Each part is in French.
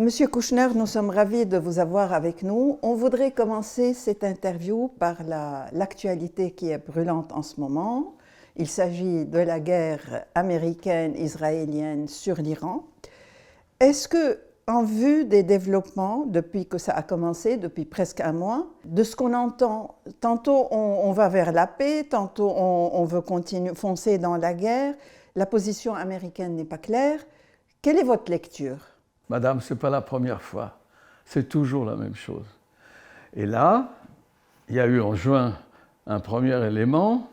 Monsieur Kouchner, nous sommes ravis de vous avoir avec nous. On voudrait commencer cette interview par l'actualité qui est brûlante en ce moment. Il s'agit de la guerre américaine-israélienne sur l'Iran. Est-ce que, en vue des développements, depuis que ça a commencé, depuis presque un mois, de ce qu'on entend, tantôt on va vers la paix, tantôt on veut continuer, foncer dans la guerre, la position américaine n'est pas claire. Quelle est votre lecture ? Madame, ce n'est pas la première fois, c'est toujours la même chose. Et là, il y a eu en juin un premier élément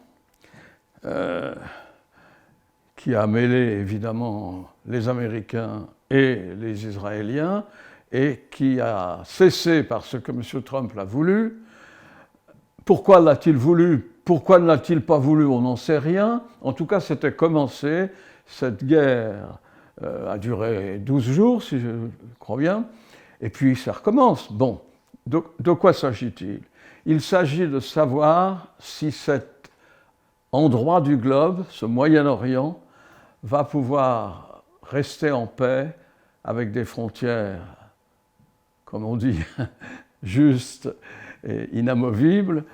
qui a mêlé évidemment les Américains et les Israéliens et qui a cessé parce que M. Trump l'a voulu. Pourquoi l'a-t-il voulu? Pourquoi ne l'a-t-il pas voulu? On n'en sait rien. En tout cas, c'était commencé, cette guerre a duré 12 jours, si je crois bien, et puis ça recommence. Bon, de quoi s'agit-il? Il s'agit de savoir si cet endroit du globe, ce Moyen-Orient, va pouvoir rester en paix avec des frontières, comme on dit, justes et inamovibles.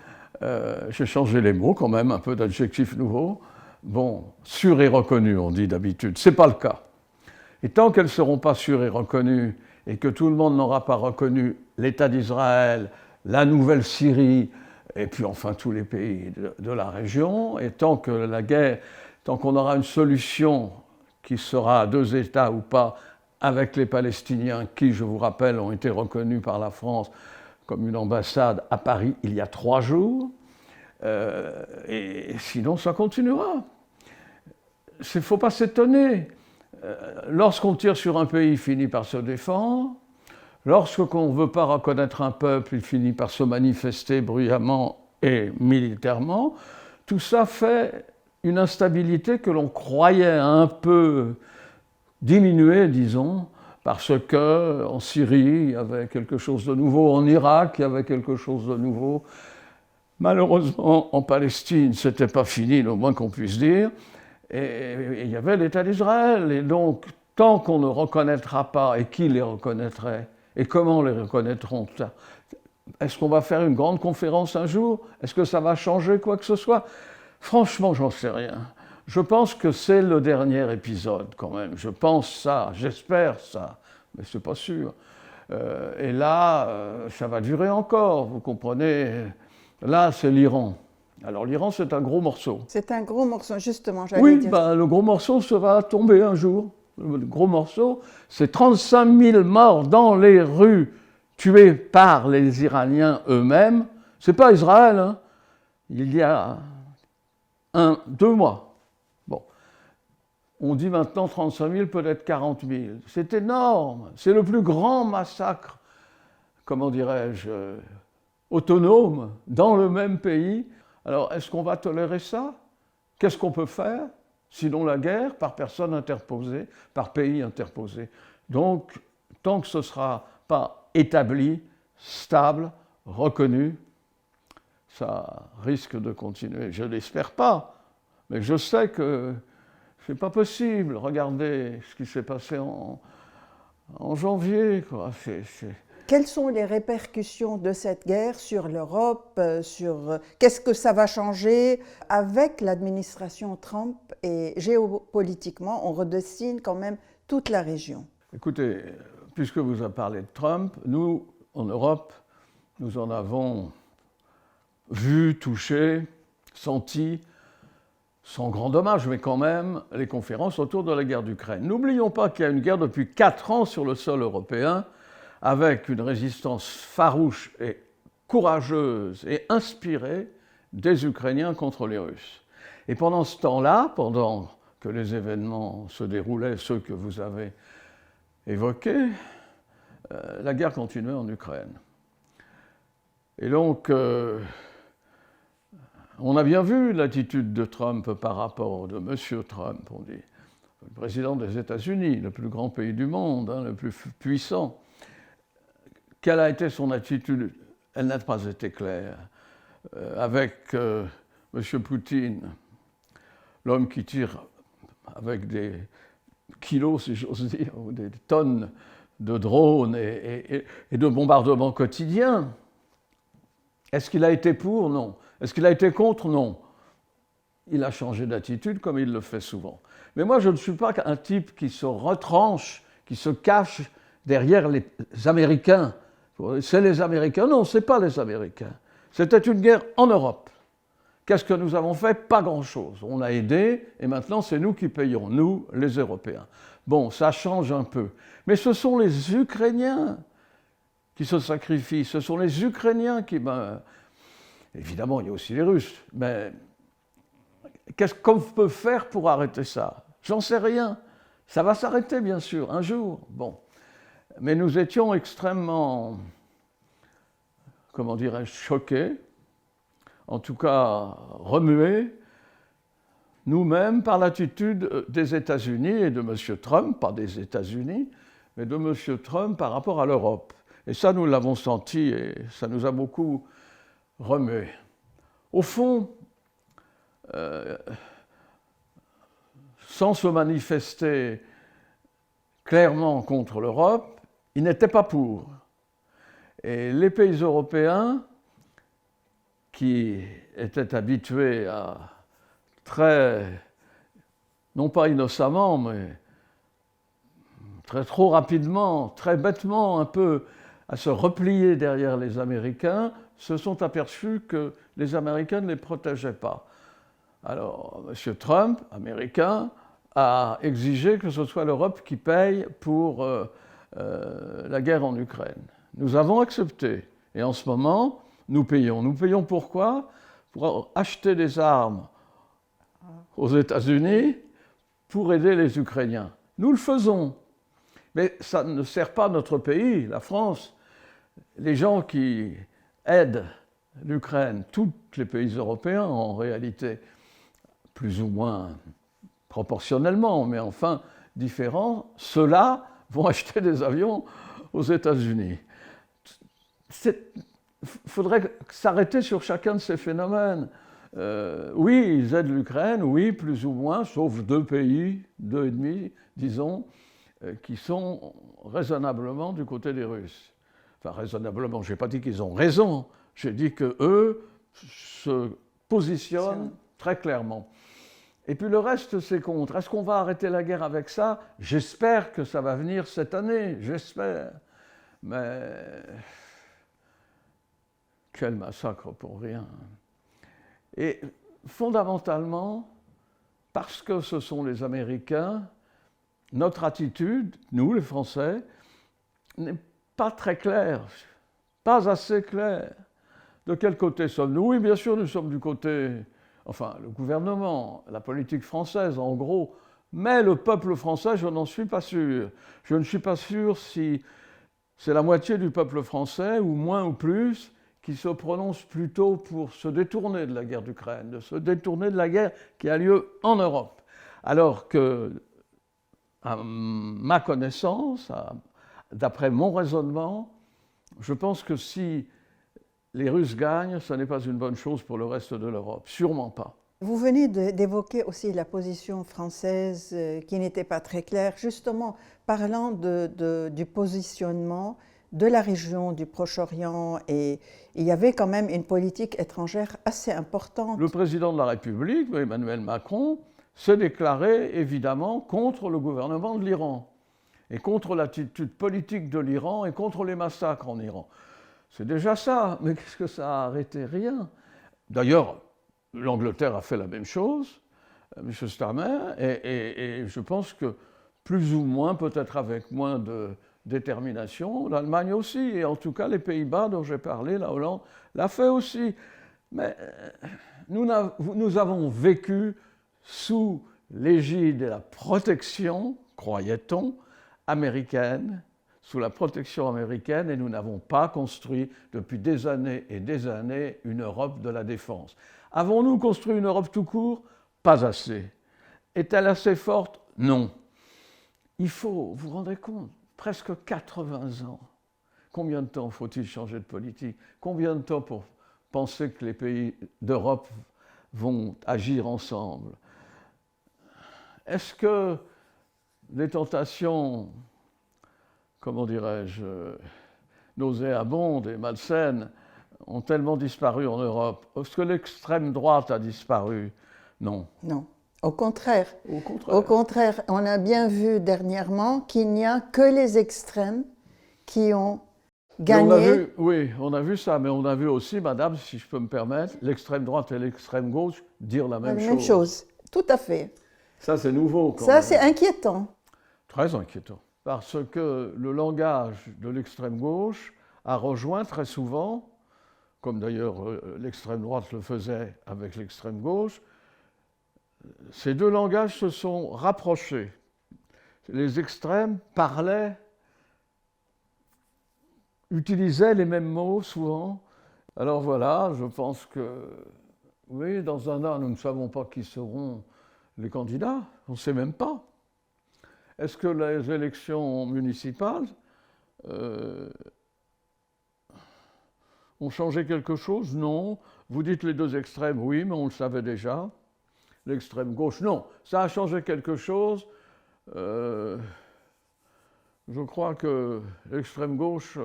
J'ai changé les mots quand même, un peu d'adjectifs nouveaux. Bon, sûrs et reconnus, on dit d'habitude. Ce n'est pas le cas. Et tant qu'elles ne seront pas sûres et reconnues, et que tout le monde n'aura pas reconnu l'État d'Israël, la nouvelle Syrie, et puis enfin tous les pays de la région, et tant que la guerre, tant qu'on aura une solution qui sera à deux États ou pas, avec les Palestiniens, qui, je vous rappelle, ont été reconnus par la France comme une ambassade à Paris il y a 3 jours, et sinon ça continuera. Il ne faut pas s'étonner. Lorsqu'on tire sur un pays, il finit par se défendre. Lorsqu'on ne veut pas reconnaître un peuple, il finit par se manifester bruyamment et militairement. Tout ça fait une instabilité que l'on croyait un peu diminuer, disons, parce qu'en Syrie, il y avait quelque chose de nouveau, en Irak, il y avait quelque chose de nouveau. Malheureusement, en Palestine, ce n'était pas fini, le moins qu'on puisse dire. Et il y avait l'État d'Israël. Et donc, tant qu'on ne reconnaîtra pas, et qui les reconnaîtrait, et comment les reconnaîtront, est-ce qu'on va faire une grande conférence un jour? Est-ce que ça va changer quoi que ce soit? Franchement, j'en sais rien. Je pense que c'est le dernier épisode quand même. Je pense ça, j'espère ça, mais c'est pas sûr. Et là, ça va durer encore, vous comprenez? Là, c'est l'Iran. Alors l'Iran, c'est un gros morceau. C'est un gros morceau, justement, j'allais oui, dire. Oui, le gros morceau va tomber un jour. Le gros morceau, c'est 35 000 morts dans les rues, tués par les Iraniens eux-mêmes. C'est pas Israël, hein. Il y a 2 mois. Bon. On dit maintenant 35 000, peut-être 40 000. C'est énorme. C'est le plus grand massacre, comment dirais-je, autonome, dans le même pays. Alors, est-ce qu'on va tolérer ça? Qu'est-ce qu'on peut faire? Sinon la guerre, par personne interposée, par pays interposé. Donc, tant que ce ne sera pas établi, stable, reconnu, ça risque de continuer. Je ne l'espère pas, mais je sais que ce n'est pas possible. Regardez ce qui s'est passé en janvier, quoi. Quelles sont les répercussions de cette guerre sur l'Europe, qu'est-ce que ça va changer avec l'administration Trump et géopolitiquement, on redessine quand même toute la région? Écoutez, puisque vous avez parlé de Trump, nous, en Europe, nous en avons vu, touché, senti, sans grand dommage, mais quand même, les conférences autour de la guerre d'Ukraine. N'oublions pas qu'il y a une guerre depuis 4 ans sur le sol européen, avec une résistance farouche et courageuse et inspirée des Ukrainiens contre les Russes. Et pendant ce temps-là, pendant que les événements se déroulaient, ceux que vous avez évoqués, la guerre continuait en Ukraine. Et donc, on a bien vu l'attitude de Trump par rapport de M. Trump, on dit, le président des États-Unis, le plus grand pays du monde, hein, le plus puissant. Quelle a été son attitude? Elle n'a pas été claire. Avec M. Poutine, l'homme qui tire avec des kilos, si j'ose dire, ou des tonnes de drones et de bombardements quotidiens. Est-ce qu'il a été pour? Non. Est-ce qu'il a été contre? Non. Il a changé d'attitude comme il le fait souvent. Mais moi, je ne suis pas un type qui se retranche, qui se cache derrière les Américains. C'est les Américains. Non, ce n'est pas les Américains. C'était une guerre en Europe. Qu'est-ce que nous avons fait? Pas grand-chose. On a aidé et maintenant c'est nous qui payons, nous, les Européens. Bon, ça change un peu. Mais ce sont les Ukrainiens qui se sacrifient. Ce sont les Ukrainiens qui... évidemment, il y a aussi les Russes. Mais qu'est-ce qu'on peut faire pour arrêter ça? J'en sais rien. Ça va s'arrêter, bien sûr, un jour. Bon. Mais nous étions extrêmement, comment dirais-je, choqués, en tout cas remués, nous-mêmes, par l'attitude des États-Unis et de M. Trump, pas des États-Unis, mais de M. Trump par rapport à l'Europe. Et ça, nous l'avons senti et ça nous a beaucoup remués. Au fond, sans se manifester clairement contre l'Europe, il n'était pas pour. Et les pays européens, qui étaient habitués à très, non pas innocemment, mais trop rapidement, très bêtement, un peu à se replier derrière les Américains, se sont aperçus que les Américains ne les protégeaient pas. Alors, M. Trump, américain, a exigé que ce soit l'Europe qui paye pour la guerre en Ukraine. Nous avons accepté. Et en ce moment, nous payons. Nous payons pourquoi? Pour acheter des armes aux États-Unis pour aider les Ukrainiens. Nous le faisons. Mais ça ne sert pas notre pays, la France. Les gens qui aident l'Ukraine, tous les pays européens en réalité, plus ou moins proportionnellement, mais enfin différents, ceux-là vont acheter des avions aux États-Unis. Il faudrait s'arrêter sur chacun de ces phénomènes. Oui, ils aident l'Ukraine, oui, plus ou moins, sauf deux pays, deux et demi, disons, qui sont raisonnablement du côté des Russes. Enfin, raisonnablement, je n'ai pas dit qu'ils ont raison, j'ai dit qu'eux se positionnent très clairement. Et puis le reste, c'est contre. Est-ce qu'on va arrêter la guerre avec ça? J'espère que ça va venir cette année, j'espère. Mais quel massacre pour rien. Et fondamentalement, parce que ce sont les Américains, notre attitude, nous les Français, n'est pas très claire, pas assez claire. De quel côté sommes-nous? Oui, bien sûr, nous sommes du côté, enfin, le gouvernement, la politique française, en gros, mais le peuple français, je n'en suis pas sûr. Je ne suis pas sûr si c'est la moitié du peuple français, ou moins ou plus, qui se prononce plutôt pour se détourner de la guerre d'Ukraine, de se détourner de la guerre qui a lieu en Europe. Alors que, à ma connaissance, d'après mon raisonnement, je pense que si les Russes gagnent, ce n'est pas une bonne chose pour le reste de l'Europe, sûrement pas. Vous venez d'évoquer aussi la position française qui n'était pas très claire, justement parlant du positionnement de la région du Proche-Orient, et il y avait quand même une politique étrangère assez importante. Le président de la République, Emmanuel Macron, s'est déclaré évidemment contre le gouvernement de l'Iran, et contre l'attitude politique de l'Iran, et contre les massacres en Iran. C'est déjà ça, mais qu'est-ce que ça a arrêté? Rien. D'ailleurs, l'Angleterre a fait la même chose, M. Starmer, et je pense que plus ou moins, peut-être avec moins de détermination, l'Allemagne aussi, et en tout cas les Pays-Bas dont j'ai parlé, la Hollande, l'a fait aussi. Mais nous avons vécu sous l'égide et la protection, croyait-on, américaine, sous la protection américaine, et nous n'avons pas construit depuis des années et des années une Europe de la défense. Avons-nous construit une Europe tout court? Pas assez. Est-elle assez forte? Non. Il faut, vous vous rendez compte, presque 80 ans. Combien de temps faut-il changer de politique? Combien de temps pour penser que les pays d'Europe vont agir ensemble? Est-ce que les tentations comment dirais-je, nauséabondes et malsaines ont tellement disparu en Europe. Est-ce que l'extrême droite a disparu? Non. Non. Au contraire. Au contraire. Au contraire, on a bien vu dernièrement qu'il n'y a que les extrêmes qui ont gagné. On a vu ça, mais on a vu aussi, madame, si je peux me permettre, l'extrême droite et l'extrême gauche dire la même chose. Même chose, tout à fait. Ça, c'est nouveau. Ça, c'est inquiétant. Très inquiétant. Parce que le langage de l'extrême gauche a rejoint très souvent, comme d'ailleurs l'extrême droite le faisait avec l'extrême gauche, ces deux langages se sont rapprochés. Les extrêmes parlaient, utilisaient les mêmes mots souvent. Alors voilà, je pense que, oui, dans un an, nous ne savons pas qui seront les candidats, on ne sait même pas. Est-ce que les élections municipales ont changé quelque chose? Non. Vous dites les deux extrêmes, oui, mais on le savait déjà. L'extrême gauche, non. Ça a changé quelque chose. Je crois que l'extrême gauche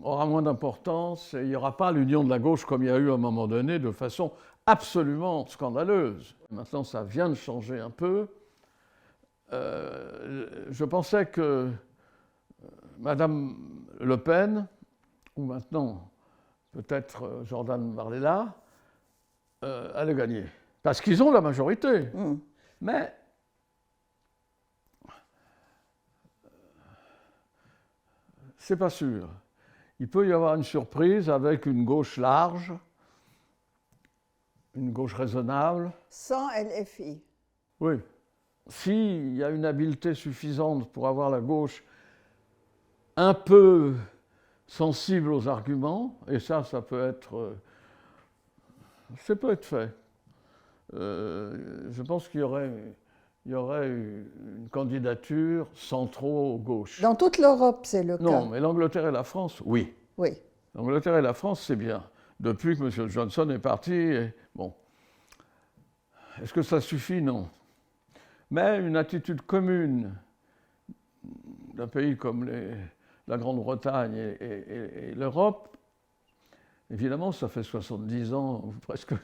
aura moins d'importance et il n'y aura pas l'union de la gauche comme il y a eu à un moment donné de façon absolument scandaleuse. Maintenant, ça vient de changer un peu. Je pensais que Madame Le Pen, ou maintenant peut-être Jordan Bardella, allait gagner. Parce qu'ils ont la majorité. Mais c'est pas sûr. Il peut y avoir une surprise avec une gauche large, une gauche raisonnable. Sans LFI. Oui. S'il y a une habileté suffisante pour avoir la gauche un peu sensible aux arguments, et ça peut être fait. Je pense qu'il y aurait une candidature centro-gauche. Dans toute l'Europe, c'est le cas. Non, mais l'Angleterre et la France, oui. Oui. L'Angleterre et la France, c'est bien. Depuis que M. Johnson est parti, bon. Est-ce que ça suffit? Non. Mais une attitude commune d'un pays comme la Grande-Bretagne et l'Europe, évidemment, ça fait 70 ans, presque.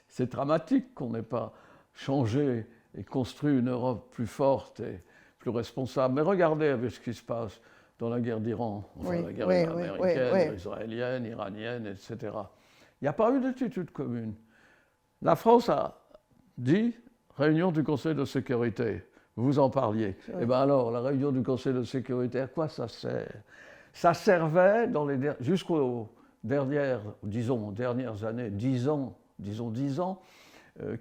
C'est dramatique qu'on n'ait pas changé et construit une Europe plus forte et plus responsable. Mais regardez avec ce qui se passe dans la guerre d'Iran, la guerre américaine, israélienne, iranienne, etc. Il n'y a pas eu d'attitude commune. La France a dit réunion du Conseil de sécurité. Vous en parliez. Eh bien alors, la réunion du Conseil de sécurité, à quoi ça sert? Ça servait jusqu'aux dernières années, 10 ans,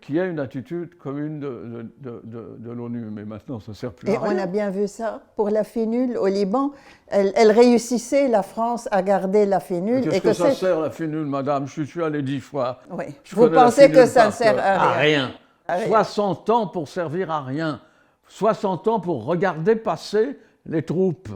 qu'il y ait une attitude commune de l'ONU. Mais maintenant, ça ne sert plus à rien. Et on a bien vu ça pour la FNUL au Liban. Elle réussissait, la France, à garder la FNUL. Qu'est-ce que ça sert, la FNUL, madame? Je suis allé 10 fois. Oui. Vous pensez que ça ne sert à rien? 60 ans pour servir à rien. 60 ans pour regarder passer les troupes.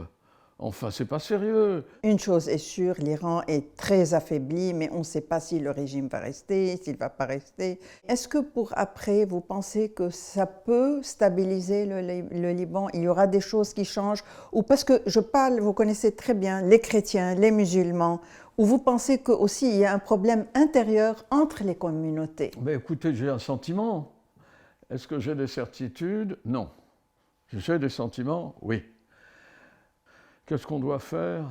Enfin, c'est pas sérieux. Une chose est sûre, l'Iran est très affaibli, mais on ne sait pas si le régime va rester, s'il ne va pas rester. Est-ce que pour après, vous pensez que ça peut stabiliser le Liban? Il y aura des choses qui changent? Ou parce que je parle, vous connaissez très bien les chrétiens, les musulmans, ou vous pensez qu'aussi il y a un problème intérieur entre les communautés? Mais écoutez, j'ai un sentiment. Est-ce que j'ai des certitudes? Non. J'ai des sentiments? Oui. Qu'est-ce qu'on doit faire?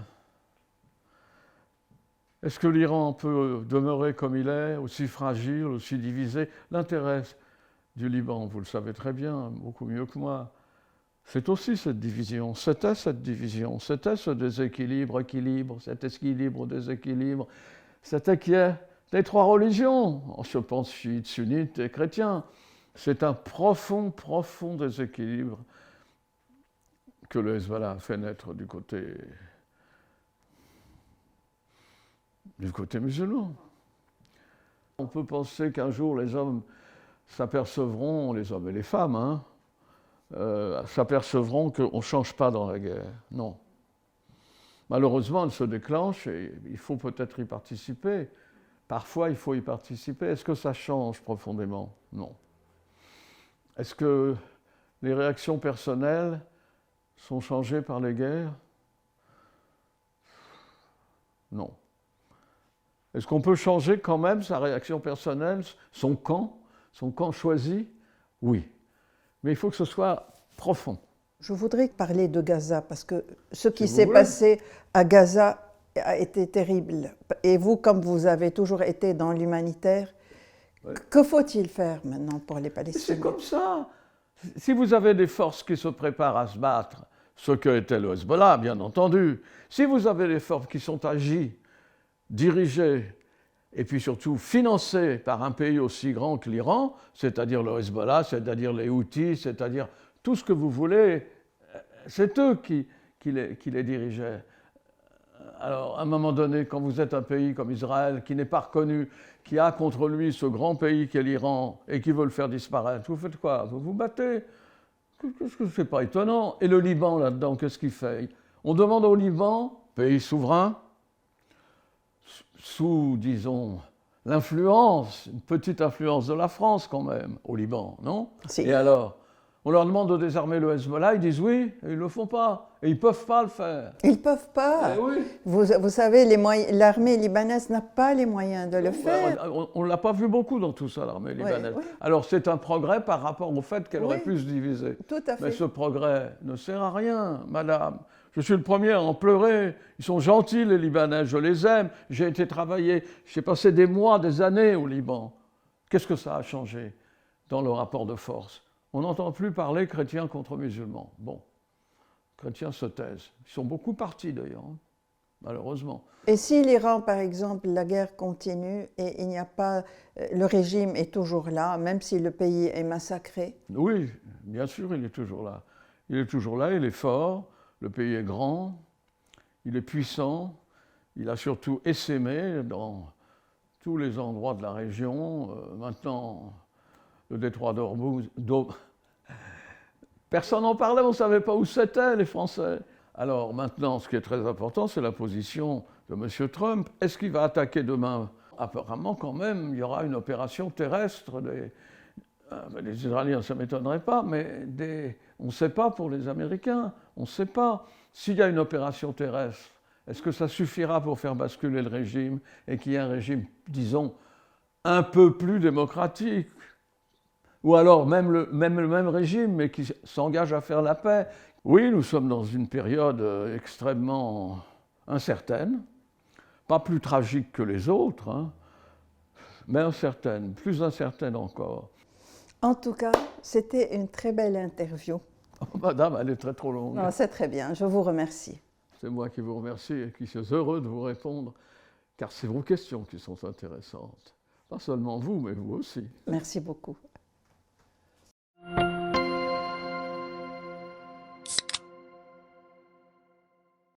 Est-ce que l'Iran peut demeurer comme il est, aussi fragile, aussi divisé? L'intérêt du Liban, vous le savez très bien, beaucoup mieux que moi, c'est aussi cette division. C'était cette division, c'était ce déséquilibre, cet équilibre-déséquilibre. C'était qu'il y ait les trois religions, je pense chiites, sunnites et chrétiens. C'est un profond, profond déséquilibre que le Hezbollah a fait naître du côté musulman. On peut penser qu'un jour les hommes s'apercevront, les hommes et les femmes, s'apercevront qu'on ne change pas dans la guerre. Non. Malheureusement, elle se déclenche et il faut peut-être y participer. Parfois, il faut y participer. Est-ce que ça change profondément? Non. Est-ce que les réactions personnelles sont changés par les guerres? Non. Est-ce qu'on peut changer quand même sa réaction personnelle, son camp choisi? Oui. Mais il faut que ce soit profond. Je voudrais parler de Gaza, parce que ce qui s'est passé à Gaza a été terrible. Et vous, comme vous avez toujours été dans l'humanitaire, que faut-il faire maintenant pour les Palestiniens? C'est comme ça. Si vous avez des forces qui se préparent à se battre, ce que était le Hezbollah, bien entendu, si vous avez des forces qui sont agies, dirigées, et puis surtout financées par un pays aussi grand que l'Iran, c'est-à-dire le Hezbollah, c'est-à-dire les Houthis, c'est-à-dire tout ce que vous voulez, c'est eux qui les dirigeaient. Alors, à un moment donné, quand vous êtes un pays comme Israël, qui n'est pas reconnu, qui a contre lui ce grand pays qu'est l'Iran, et qui veut le faire disparaître, vous faites quoi? Vous vous battez? Qu'est-ce que c'est pas étonnant? Et le Liban, là-dedans, qu'est-ce qu'il fait? On demande au Liban, pays souverain, sous, disons, l'influence, une petite influence de la France quand même, au Liban, non? Si. Et alors, on leur demande de désarmer le Hezbollah, ils disent oui, et ils ne le font pas. Et ils ne peuvent pas le faire. Ils ne peuvent pas. Eh oui. Vous savez, l'armée libanaise n'a pas les moyens de le faire. On ne l'a pas vu beaucoup dans tout ça, l'armée libanaise. Oui. Alors c'est un progrès par rapport au fait qu'elle aurait pu se diviser. Tout à fait. Mais ce progrès ne sert à rien, madame. Je suis le premier à en pleurer. Ils sont gentils, les Libanais, je les aime. J'ai été travailler, j'ai passé des mois, des années au Liban. Qu'est-ce que ça a changé dans le rapport de force? On n'entend plus parler chrétiens contre musulmans. Bon, chrétiens se taisent. Ils sont beaucoup partis d'ailleurs, hein, malheureusement. Et si l'Iran, par exemple, la guerre continue et il n'y a pas, le régime est toujours là, même si le pays est massacré? Oui, bien sûr, il est toujours là. Il est toujours là, il est fort, le pays est grand, il est puissant, il a surtout essaimé dans tous les endroits de la région. Maintenant, le détroit d'Ormuz, personne n'en parlait, on ne savait pas où c'était, les Français. Alors maintenant, ce qui est très important, c'est la position de M. Trump. Est-ce qu'il va attaquer demain? Apparemment, quand même, il y aura une opération terrestre. Les Israéliens, ça ne m'étonnerait pas, mais on ne sait pas pour les Américains. On ne sait pas. S'il y a une opération terrestre, est-ce que ça suffira pour faire basculer le régime et qu'il y ait un régime, disons, un peu plus démocratique? Ou alors même le même régime, mais qui s'engage à faire la paix. Oui, nous sommes dans une période extrêmement incertaine, pas plus tragique que les autres, hein, mais incertaine, plus incertaine encore. En tout cas, c'était une très belle interview. Oh, madame, elle est trop longue. Non, c'est très bien, je vous remercie. C'est moi qui vous remercie et qui suis heureux de vous répondre, car c'est vos questions qui sont intéressantes. Pas seulement vous, mais vous aussi. Merci beaucoup.